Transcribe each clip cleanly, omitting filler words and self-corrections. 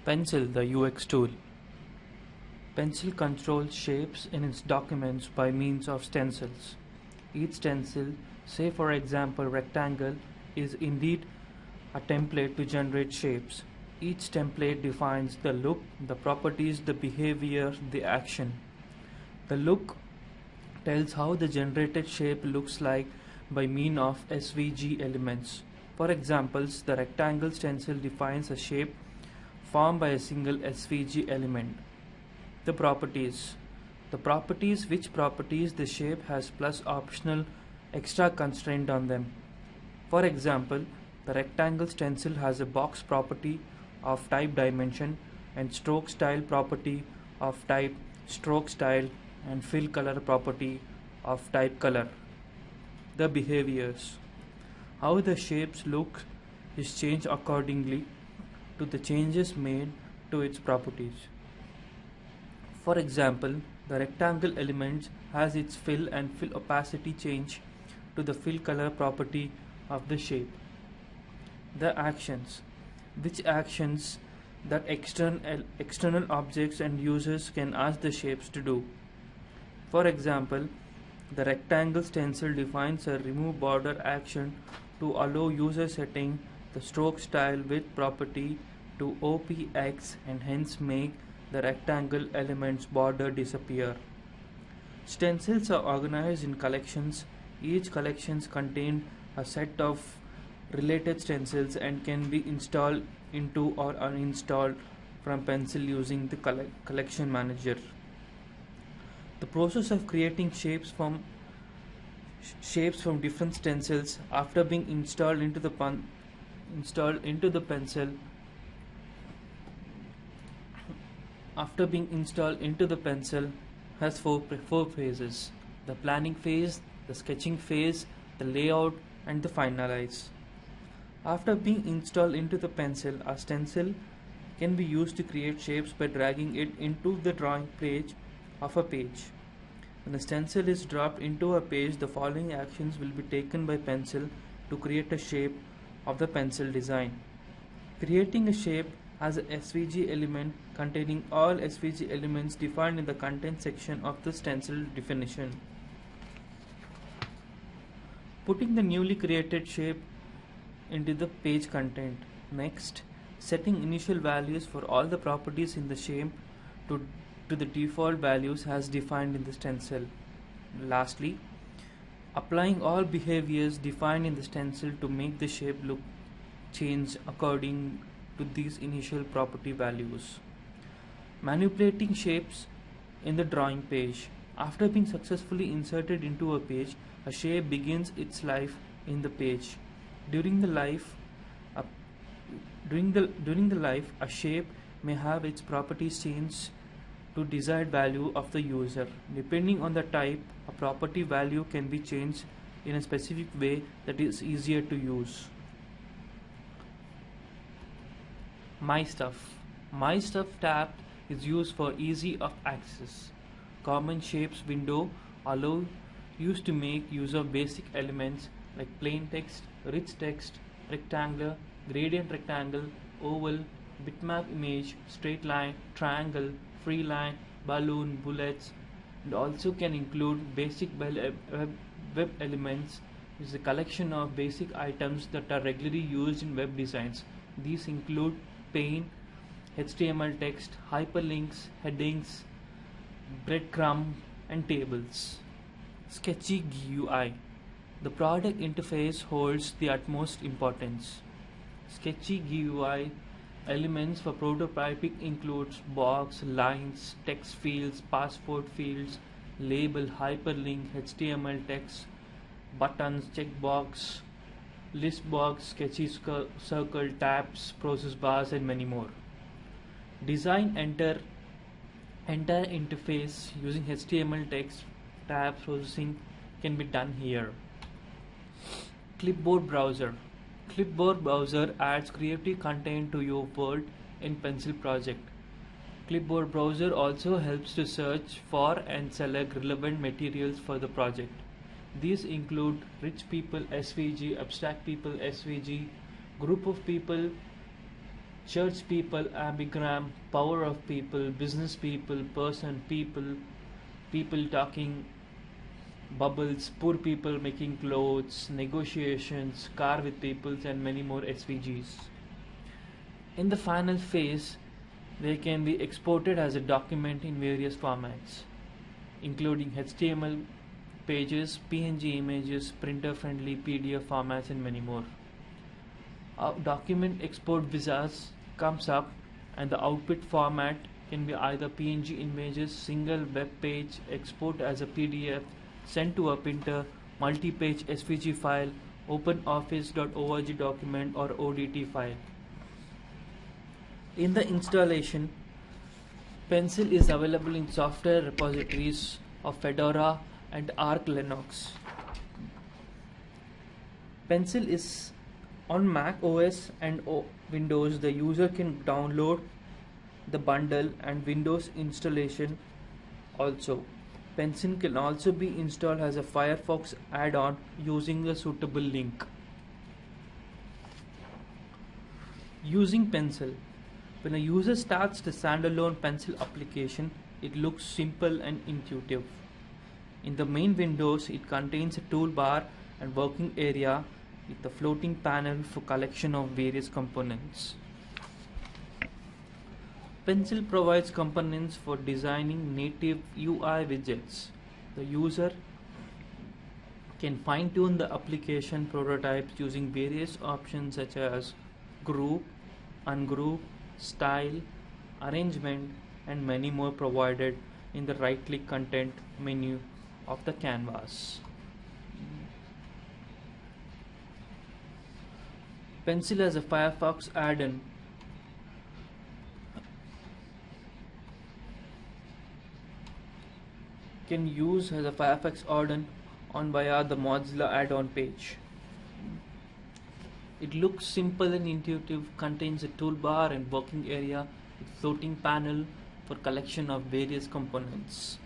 Pencil, the UX tool. Pencil controls shapes in its documents by means of stencils. Each stencil, say for example rectangle, is indeed a template to generate shapes. Each template defines the look, the properties, the behavior, the action. The look tells how the generated shape looks like by means of SVG elements. For examples, the rectangle stencil defines a shape formed by a single SVG element. The properties. Which properties the shape has plus optional extra constraint on them. For example, the rectangle stencil has a box property of type dimension and stroke style property of type stroke style and fill color property of type color. The behaviors. How the shapes look is changed accordingly to the changes made to its properties. For example, the rectangle element has its fill and fill opacity change to the fill color property of the shape. The actions. Which actions that external objects and users can ask the shapes to do. For example, the rectangle stencil defines a remove border action to allow user setting the stroke style width property to OPX and hence make the rectangle element's border disappear. Stencils are organized in collections. Each collection contains a set of related stencils and can be installed into or uninstalled from Pencil using the collection manager. The process of creating shapes from different stencils after being installed into the Pencil. After being installed into the Pencil has four phases: the planning phase, the sketching phase, the layout, and the finalize. After being installed into the Pencil, a stencil can be used to create shapes by dragging it into the drawing page of a page. When the stencil is dropped into a page, the following actions will be taken by Pencil to create a shape of the Pencil design. Creating a shape as a SVG element containing all SVG elements defined in the content section of the stencil definition. Putting the newly created shape into the page content. Next, setting initial values for all the properties in the shape to the default values as defined in the stencil. Lastly, applying all behaviors defined in the stencil to make the shape look change according to these initial property values. Manipulating shapes in the drawing page. After being successfully inserted into a page, a shape begins its life in the page. During the life, a shape may have its properties changed to desired value of the user. Depending on the type, a property value can be changed in a specific way that is easier to use. My Stuff tab is used for easy of access. Common Shapes window allows you to make use of basic elements like plain text, rich text, rectangular, gradient rectangle, oval, bitmap image, straight line, triangle, free line, balloon, bullets, and also can include basic web elements, which is a collection of basic items that are regularly used in web designs. These include pane, HTML text, hyperlinks, headings, breadcrumb, and tables. Sketchy GUI. The product interface holds the utmost importance. Sketchy GUI elements for prototyping includes box, lines, text fields, password fields, label, hyperlink, HTML text, buttons, checkbox, list box, sketchy circle, tabs, process bars, and many more. Design entire interface using HTML text, tab processing can be done here. Clipboard browser. Clipboard browser adds creative content to your world in Pencil project. Clipboard browser also helps to search for and select relevant materials for the project. These include rich people SVG, abstract people SVG, group of people church people, ambigram, power of people, business people, person, people, people talking, bubbles, poor people making clothes, negotiations, car with peoples, and many more SVGs. In the final phase, they can be exported as a document in various formats, including HTML pages, PNG images, printer-friendly PDF formats, and many more. Document export visas comes up, and the output format can be either PNG images, single web page, export as a PDF, sent to a printer, multi-page SVG file, openoffice.org document, or ODT file. In the installation, Pencil is available in software repositories of Fedora and Arch Linux. Pencil is on Mac OS and Windows. The user can download the bundle and Windows installation also. Pencil can also be installed as a Firefox add-on using a suitable link. Using Pencil. When a user starts the standalone Pencil application, it looks simple and intuitive. In the main windows, it contains a toolbar and working area with a floating panel for collection of various components. Pencil provides components for designing native UI widgets. The user can fine-tune the application prototypes using various options such as group, ungroup, style, arrangement, and many more provided in the right-click content menu of the canvas. Pencil as a Firefox add-on. Can use as a Firefox add-on via the Mozilla add-on page. It looks simple and intuitive, contains a toolbar and working area with floating panel for collection of various components.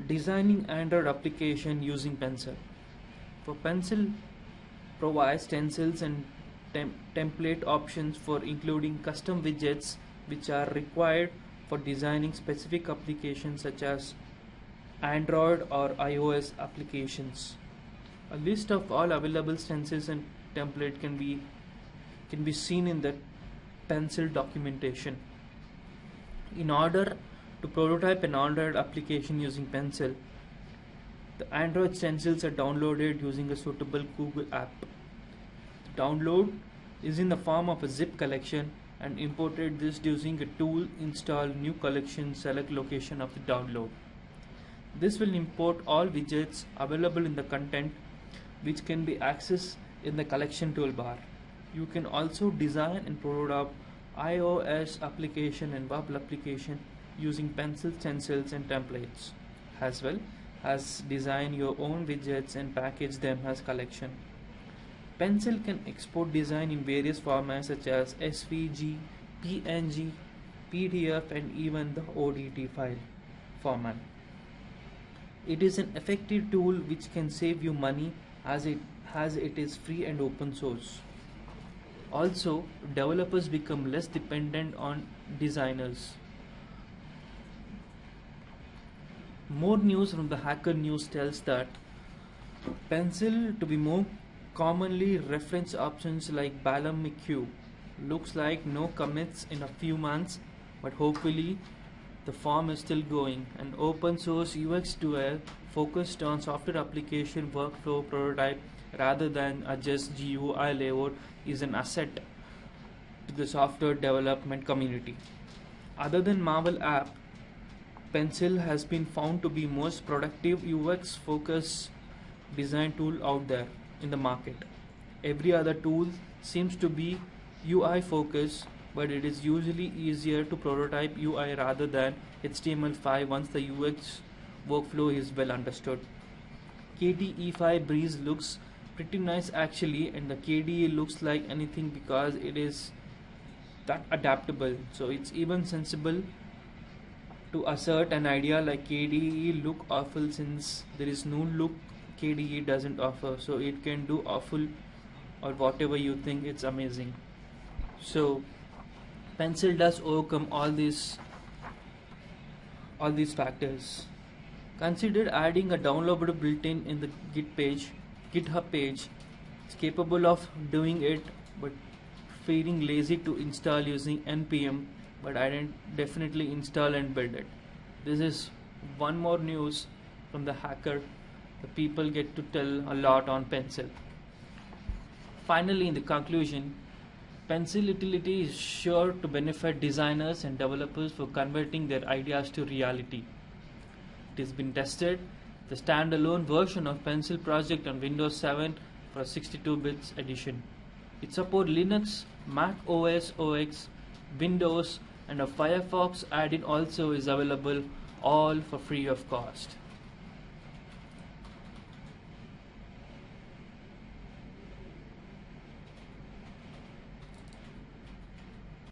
Designing Android application using Pencil. For Pencil provides stencils and template options for including custom widgets which are required for designing specific applications such as Android or iOS applications. A list of all available stencils and template can be seen in the Pencil documentation. In order to prototype an Android application using Pencil, the Android stencils are downloaded using a suitable Google app. The download is in the form of a zip collection and imported this using a tool, install new collection, select location of the download. This will import all widgets available in the content which can be accessed in the collection toolbar. You can also design and prototype iOS application and web application using Pencil stencils and templates, as well as design your own widgets and package them as collection. Pencil can export design in various formats such as SVG, PNG, PDF, and even the ODT file format. It is an effective tool which can save you money as it is free and open source. Also, developers become less dependent on designers. More news from the Hacker News tells that Pencil to be more commonly reference options like Balam looks like no commits in a few months, but hopefully the farm is still going. An open source UX tool focused on software application workflow prototype rather than a just GUI layout is an asset to the software development community. Other than Marvel app, Pencil has been found to be most productive UX focused design tool out there in the market. Every other tool seems to be UI focused, but it is usually easier to prototype UI rather than HTML5 once the UX workflow is well understood. KDE5 Breeze looks pretty nice actually, and the KDE looks like anything because it is that adaptable. So it's even sensible to assert an idea like KDE look awful since there is no look KDE doesn't offer, so it can do awful or whatever you think. It's amazing. So Pencil does overcome all these factors. Consider adding a downloadable built-in in the GitHub page. It's capable of doing it, but feeling lazy to install using npm. But I didn't definitely install and build it. This is one more news from the hacker. The people get to tell a lot on Pencil. Finally, in the conclusion, Pencil utility is sure to benefit designers and developers for converting their ideas to reality. It has been tested, the standalone version of Pencil project on Windows 7 for a 62-bits edition. It supports Linux, Mac OS X, Windows, and a Firefox add-in also is available, all for free of cost.